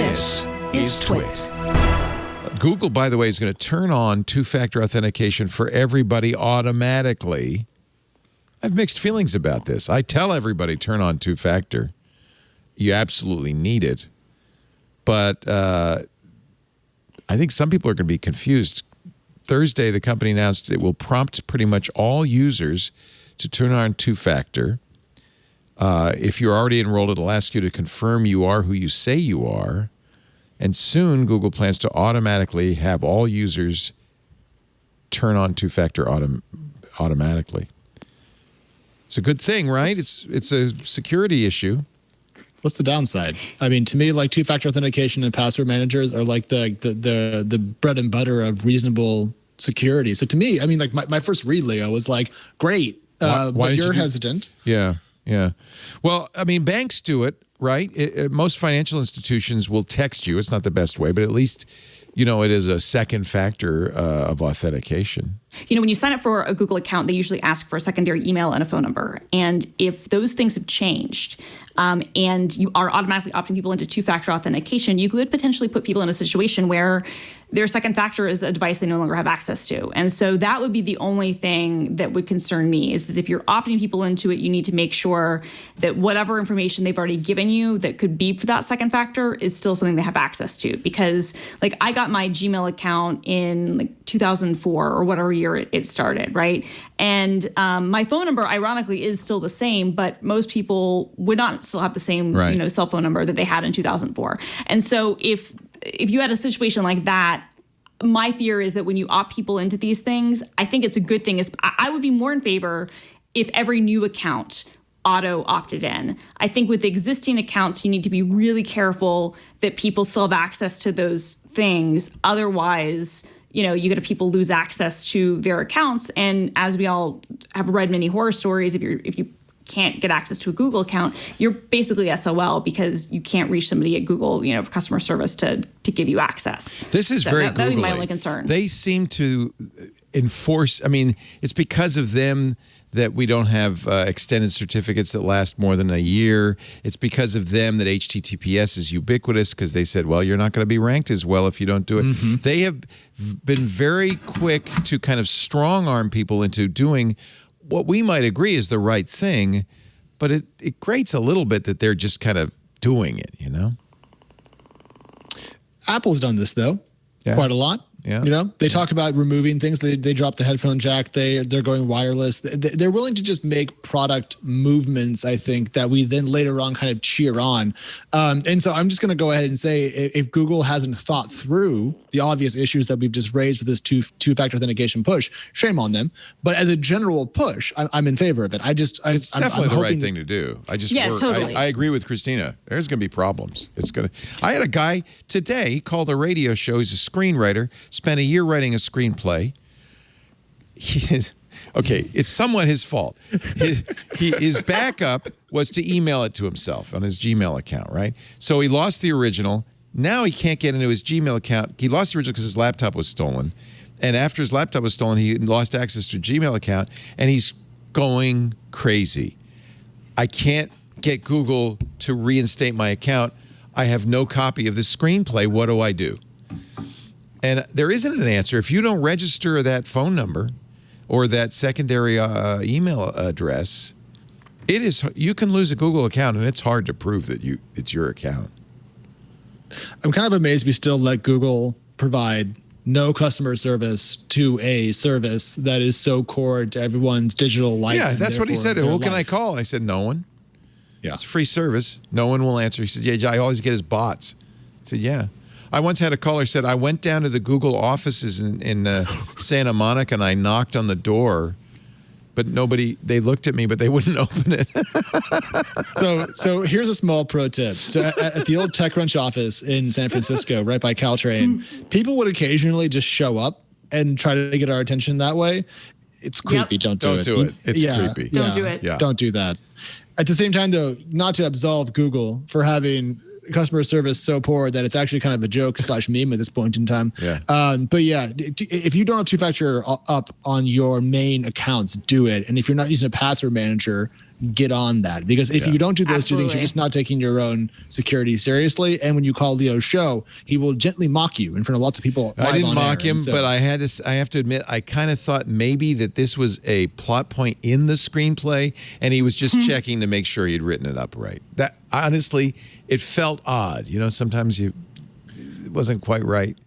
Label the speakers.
Speaker 1: This is TWiT.
Speaker 2: Google, by the way, is going to turn on two-factor authentication for everybody automatically. I have mixed feelings about this. I tell everybody turn on two-factor. You absolutely need it. But I think some people are going to be confused. Thursday, the company announced it will prompt pretty much all users to turn on two-factor. If you're already enrolled, it'll ask you to confirm you are who you say you are. And soon, Google plans to automatically have all users turn on two-factor automatically. It's a good thing, right? It's a security issue.
Speaker 3: What's the downside? I mean, to me, like two-factor authentication and password managers are like the bread and butter of reasonable security. So to me, I mean, like my first read, Leo, was like, great, but you're hesitant.
Speaker 2: Yeah. Well, I mean, banks do it, right? Most financial institutions will text you. It's not the best way, but at least, you know, it is a second factor of authentication.
Speaker 1: You know, when you sign up for a Google account, they usually ask for a secondary email and a phone number. And if those things have changed and you are automatically opting people into two-factor authentication, you could potentially put people in a situation where their second factor is a device they no longer have access to. And so that would be the only thing that would concern me, is that if you're opting people into it, you need to make sure that whatever information they've already given you that could be for that second factor is still something they have access to. Because like I got my Gmail account in like 2004 or whatever year it started, right? And my phone number, ironically, is still the same, but most people would not still have the same cell phone number that they had in 2004. And so if you had a situation like that, my fear is that when you opt people into these things, I think it's a good thing. I would be more in favor if every new account auto opted in. I think with existing accounts, you need to be really careful that people still have access to those things. Otherwise, you know, you get people lose access to their accounts. And as we all have read many horror stories, if you can't get access to a Google account, you're basically SOL because you can't reach somebody at Google, you know, for customer service to give you access.
Speaker 2: This is very Google-y.
Speaker 1: That would be my only concern.
Speaker 2: They seem to enforce, I mean, it's because of them that we don't have extended certificates that last more than a year. It's because of them that HTTPS is ubiquitous, because they said, well, you're not going to be ranked as well if you don't do it. Mm-hmm. They have been very quick to kind of strong-arm people into doing what we might agree is the right thing, but it grates a little bit that they're just kind of doing it, you know?
Speaker 3: Apple's done this, though, quite a lot.
Speaker 2: Yeah.
Speaker 3: You know, they talk about removing things. They dropped the headphone jack. They're going wireless. They're willing to just make product movements, I think, that we then later on kind of cheer on. And so I'm just going to go ahead and say, if Google hasn't thought through the obvious issues that we've just raised with this two-factor authentication push, shame on them. But as a general push, I'm in favor of it.
Speaker 2: It's definitely the right thing to do.
Speaker 1: Totally.
Speaker 2: I agree with Christina. There's going to be problems. I had a guy today, he called a radio show. He's a screenwriter. Spent a year writing a screenplay. It's somewhat his fault. His backup was to email it to himself on his Gmail account, right? So he lost the original. Now he can't get into his Gmail account. He lost the original because his laptop was stolen. And after his laptop was stolen, he lost access to a Gmail account, and he's going crazy. I can't get Google to reinstate my account. I have no copy of this screenplay. What do I do? And there isn't an answer. If you don't register that phone number or that secondary email address, you can lose a Google account, and it's hard to prove that it's your account.
Speaker 3: I'm kind of amazed we still let Google provide no customer service to a service that is so core to everyone's digital life.
Speaker 2: Yeah, that's what he said. Who can I call? And I said, no one.
Speaker 3: Yeah.
Speaker 2: It's a free service. No one will answer. He said, yeah, I always get his bots. I said, yeah. I once had a caller said, I went down to the Google offices in Santa Monica, and I knocked on the door, but they looked at me, but they wouldn't open it.
Speaker 3: So here's a small pro tip. So at the old TechCrunch office in San Francisco, right by Caltrain, people would occasionally just show up and try to get our attention that way. It's creepy.
Speaker 1: Yep.
Speaker 3: Don't do it.
Speaker 2: It's creepy.
Speaker 1: Don't do it.
Speaker 2: Yeah.
Speaker 3: Don't do that. At the same time, though, not to absolve Google for having customer service so poor that it's actually kind of a joke / meme at this point in time.
Speaker 2: Yeah.
Speaker 3: But yeah, if you don't have two-factor up on your main accounts, do it. And if you're not using a password manager, get on that, because if you don't do those two things, you're
Speaker 1: Absolutely.
Speaker 3: just not taking your own security seriously. And when you call Leo's show, he will gently mock you in front of lots of people.
Speaker 2: I didn't mock him,
Speaker 3: So,
Speaker 2: but I have to admit, I kind of thought maybe that this was a plot point in the screenplay, and he was just checking to make sure he'd written it up right. That honestly, it felt odd. You know, sometimes it wasn't quite right.